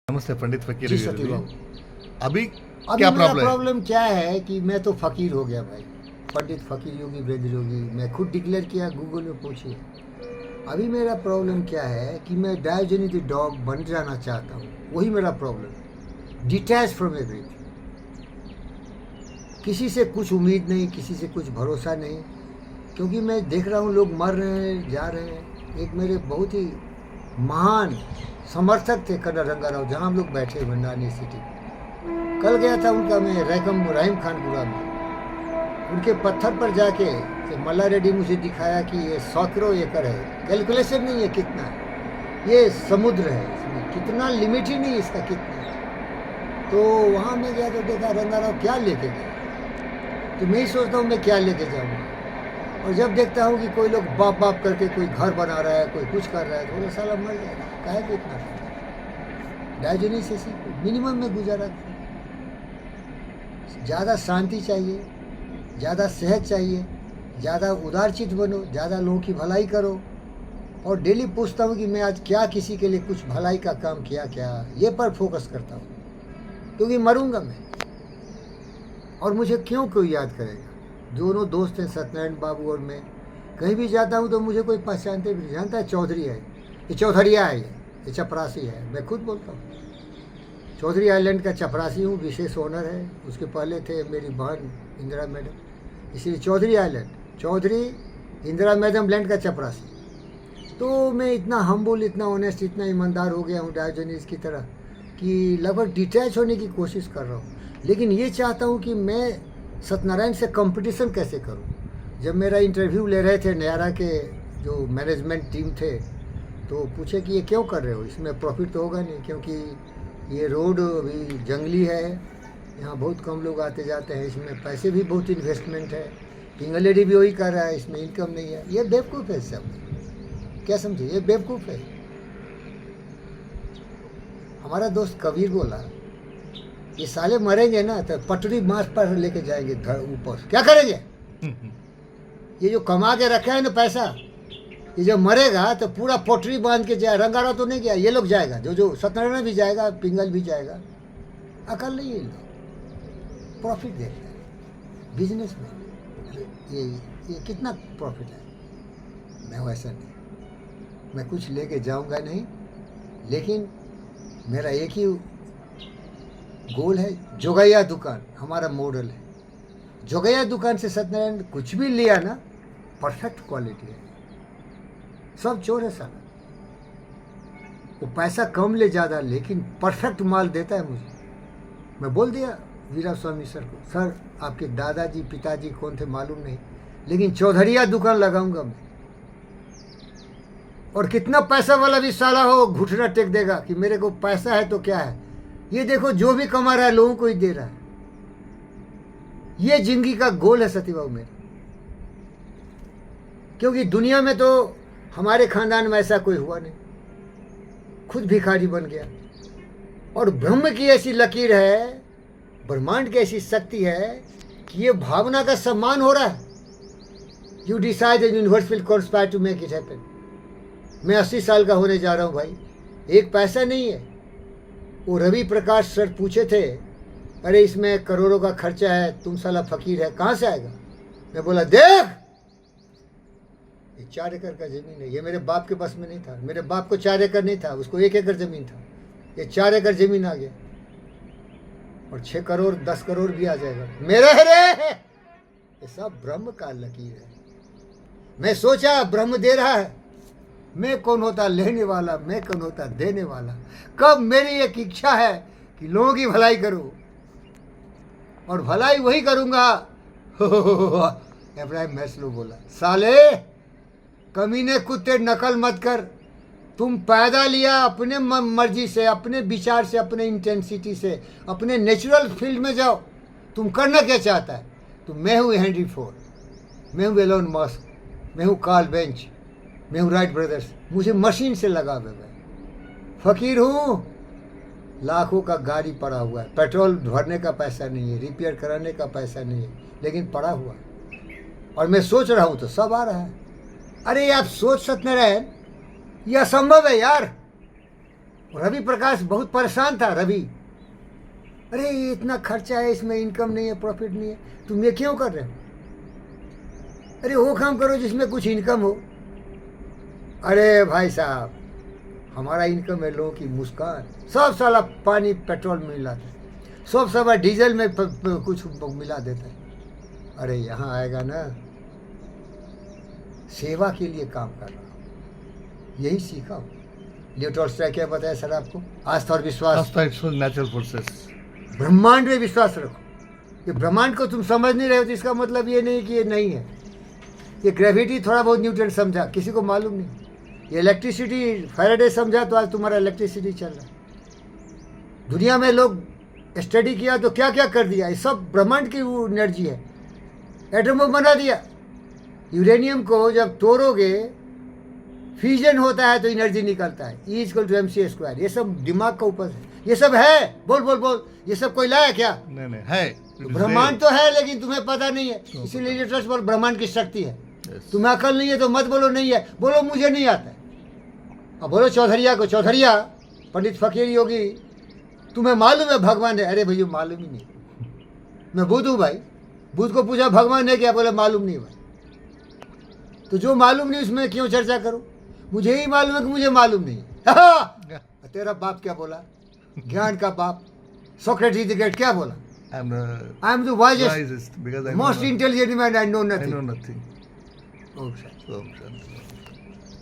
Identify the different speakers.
Speaker 1: नमस्ते पंडित फकीर
Speaker 2: जी
Speaker 1: गिरी
Speaker 2: सती
Speaker 1: जी।
Speaker 2: बाबू।
Speaker 1: अभी
Speaker 2: अभी
Speaker 1: क्या
Speaker 2: मेरा
Speaker 1: प्रॉब्लम है?
Speaker 2: प्रॉब्लम क्या है कि मैं तो फ़कीर हो गया भाई। पंडित फ़कीर योगी वृद्ध योगी मैं खुद डिक्लेयर किया, गूगल में पूछिए। अभी मेरा प्रॉब्लम क्या है कि मैं डायोजेनी द डॉग बन जाना चाहता हूँ, वही मेरा प्रॉब्लम है। डिटैच फ्रॉम एवरीथिंग, किसी से कुछ उम्मीद नहीं, किसी से कुछ भरोसा नहीं, क्योंकि मैं देख रहा हूँ लोग मर रहे हैं, जा रहे हैं। एक मेरे बहुत ही महान समर्थक थे कर्नल रंगाराव, जहाँ हम लोग बैठे हुए नानी सिटी। कल गया था उनका मैं रहीम खानपुरा में। उनके पत्थर पर जाके मल्ला रेड्डी मुझे दिखाया कि ये 100 एकड़ है, कैलकुलेशन नहीं है कितना है, ये समुद्र है, इसमें कितना लिमिट ही नहीं इसका कितना है। तो वहाँ मैं गया तो देखा रंगाराव क्या लेके गया, तो मैं ही सोचता हूँ मैं क्या लेके जाऊँगा। और जब देखता हूँ कि कोई लोग बाप बाप करके कोई घर बना रहा है, कोई कुछ कर रहा है, तो बोले साला मर जाएगा, काहे को इतना डायोजेनिस से मिनिमम में गुजारा। ज़्यादा शांति चाहिए, ज़्यादा सेहत चाहिए, ज़्यादा उदारचित बनो, ज़्यादा लोगों की भलाई करो। और डेली पूछता हूँ कि मैं आज क्या किसी के लिए कुछ भलाई का काम किया क्या, ये पर फोकस करता हूँ, क्योंकि मरूंगा मैं और मुझे क्यों कोई याद करेगा। दोनों दोस्त हैं, सत्यनारायण बाबू और मैं। कहीं भी जाता हूँ तो मुझे कोई पहचानते भी नहीं, जानता है चौधरी है, ये चौधरिया है, ये चपरासी है, मैं खुद बोलता हूँ। चौधरी आइलैंड का चपरासी हूँ, विशेष ओनर है। उसके पहले थे मेरी बहन इंदिरा मैडम, इसलिए चौधरी आइलैंड, चौधरी इंदिरा मैडम लैंड का चपरासी। तो मैं इतना हम्बुल, इतना ऑनेस्ट, इतना ईमानदार हो गया हूँ डायोजेनिस की तरह कि लगभग डिटैच होने की कोशिश कर रहा हूँ। लेकिन ये चाहता हूँ कि मैं सत्यनारायण से कंपटीशन कैसे करूँ। जब मेरा इंटरव्यू ले रहे थे नयारा के जो मैनेजमेंट टीम थे, तो पूछे कि ये क्यों कर रहे हो, इसमें प्रॉफिट तो होगा नहीं, क्योंकि ये रोड अभी जंगली है, यहाँ बहुत कम लोग आते जाते हैं, इसमें पैसे भी बहुत इन्वेस्टमेंट है, पिंगलेडी भी वही कर रहा है, इसमें इनकम नहीं है। ये बेवकूफ़ है सब, क्या समझे, ये बेवकूफ़ है। हमारा दोस्त कबीर बोला ये साले मरेंगे ना तो पटरी मांस पर लेके जाएंगे ऊपर, क्या करेंगे। ये जो कमा के रखा है ना पैसा, ये जब मरेगा तो पूरा पोटरी बांध के जाए। रंगाराव तो नहीं गया, ये लोग जाएगा, जो सत्यनारायण भी जाएगा, पिंगल भी जाएगा। अकल नहीं है, लोग प्रॉफिट देख रहे हैं बिजनेस में। ये कितना प्रॉफिट है, मैं वैसा नहीं, मैं कुछ लेके जाऊंगा नहीं, लेकिन मेरा एक ही गोल है, जोगैया दुकान हमारा मॉडल है। जोगैया दुकान से सत्यनारायण कुछ भी लिया ना, परफेक्ट क्वालिटी है। सब चोर है साला, वो पैसा कम ले ज़्यादा, लेकिन परफेक्ट माल देता है मुझे। मैं बोल दिया वीरा स्वामी सर को, सर आपके दादाजी पिताजी कौन थे मालूम नहीं, लेकिन चौधरिया दुकान लगाऊंगा मैं। और कितना पैसा वाला भी साला हो घुटना टेक देगा कि मेरे को पैसा है तो क्या है, ये देखो जो भी कमा रहा है लोगों को ही दे रहा है। ये जिंदगी का गोल है सती बाबू मेरा, क्योंकि दुनिया में तो हमारे खानदान में ऐसा कोई हुआ नहीं, खुद भिखारी बन गया। और ब्रह्म की ऐसी लकीर है, ब्रह्मांड की ऐसी शक्ति है कि ये भावना का सम्मान हो रहा है। You decide universe will conspire to make it happen. मैं 80 साल का होने जा रहा हूँ भाई, एक पैसा नहीं है। वो रवि प्रकाश सर पूछे थे, अरे इसमें करोड़ों का खर्चा है, तुम साला फकीर है, कहाँ से आएगा। मैं बोला देख, ये 4 एकड़ का ज़मीन है, ये मेरे बाप के पास में नहीं था, मेरे बाप को 4 एकड़ नहीं था, उसको 1 एकड़ ज़मीन था, ये 4 एकड़ ज़मीन आ गया, और 6 करोड़ 10 करोड़ भी आ जाएगा मेरे रे। ये सब ब्रह्म का लकीर है। मैं सोचा ब्रह्म दे रहा है, मैं कौन होता लेने वाला, मैं कौन होता देने वाला। कब मेरी एक इच्छा है कि लोगों की भलाई करूं, और भलाई वही करूंगा। इब्राहिम मैस्लो बोला, साले कमीने कुत्ते नकल मत कर, तुम पैदा लिया अपने मर्जी से, अपने विचार से, अपने इंटेंसिटी से, अपने नेचुरल फील्ड में जाओ। तुम करना क्या चाहता है। तो मैं हूँ हेनरी फोर्ड, मैं हूँ एलोन मस्क, मैं हूँ कार्ल बेंच, मैं हूँ राइट ब्रदर्स। मुझे मशीन से लगा हुआ है, फकीर हूँ, लाखों का गाड़ी पड़ा हुआ है, पेट्रोल भरने का पैसा नहीं है, रिपेयर कराने का पैसा नहीं है, लेकिन पड़ा हुआ है। और मैं सोच रहा हूँ तो सब आ रहा है। अरे आप सोच सकते हैं, ये असंभव है यार, रवि प्रकाश बहुत परेशान था। रवि, अरे ये इतना खर्चा है, इसमें इनकम नहीं है, प्रॉफिट नहीं है, तुम ये क्यों कर रहे हो? अरे वो काम करो जिसमें कुछ इनकम हो। अरे भाई साहब, हमारा इनकम है लोगों की मुस्कान। सब साला पानी पेट्रोल में मिलाता है, सब साला डीजल में कुछ मिला देता है। अरे यहाँ आएगा ना, सेवा के लिए काम कर रहा हूँ, यही सीखा हूँ। लियो टॉल्स्टॉय क्या बताया सर आपको? आस्था और विश्वास,
Speaker 1: नेचुरल फोर्सेस।
Speaker 2: ब्रह्मांड में विश्वास रखो। ये ब्रह्मांड को तुम समझ नहीं रहे हो तो इसका मतलब ये नहीं कि ये नहीं है। ये ग्रेविटी थोड़ा बहुत न्यूटन समझा, किसी को मालूम नहीं। ये इलेक्ट्रिसिटी फैराडे समझा तो आज तुम्हारा इलेक्ट्रिसिटी चल रहा है। दुनिया में लोग स्टडी किया तो क्या क्या कर दिया, ये सब ब्रह्मांड की वो एनर्जी है। एटम बम बना दिया। यूरेनियम को जब तोड़ोगे, फ्यूजन होता है तो एनर्जी निकलता है, E=mc²। ये सब दिमाग का ऊपर है, ये सब है। बोल बोल बोल, ये सब कोई लाया क्या?
Speaker 1: नहीं है,
Speaker 2: तो ब्रह्मांड तो है लेकिन तुम्हें पता नहीं है, इसीलिए लिटरस बोल ब्रह्मांड की शक्ति है। तुम्हें अकल नहीं है तो मत बोलो नहीं है, बोलो मुझे नहीं आता है। अब बोलो चौधरिया को, चौधरिया पंडित फकीर योगी, तुम्हें मालूम है भगवान है? अरे भैया मालूम ही नहीं, मैं बुद्ध हूँ भाई। बुद्ध को पूछा भगवान है क्या? बोले मालूम नहीं भाई। तो जो मालूम नहीं उसमें क्यों चर्चा करो? मुझे ही मालूम है कि मुझे मालूम नहीं है। तेरा बाप क्या बोला? ज्ञान का बाप सोक्रेटिस द ग्रेट क्या बोला? I am the wisest,
Speaker 1: because I
Speaker 2: most intelligent man, I know
Speaker 1: I
Speaker 2: nothing.
Speaker 1: know nothing.
Speaker 2: Oh, sir.
Speaker 1: Om Shanti.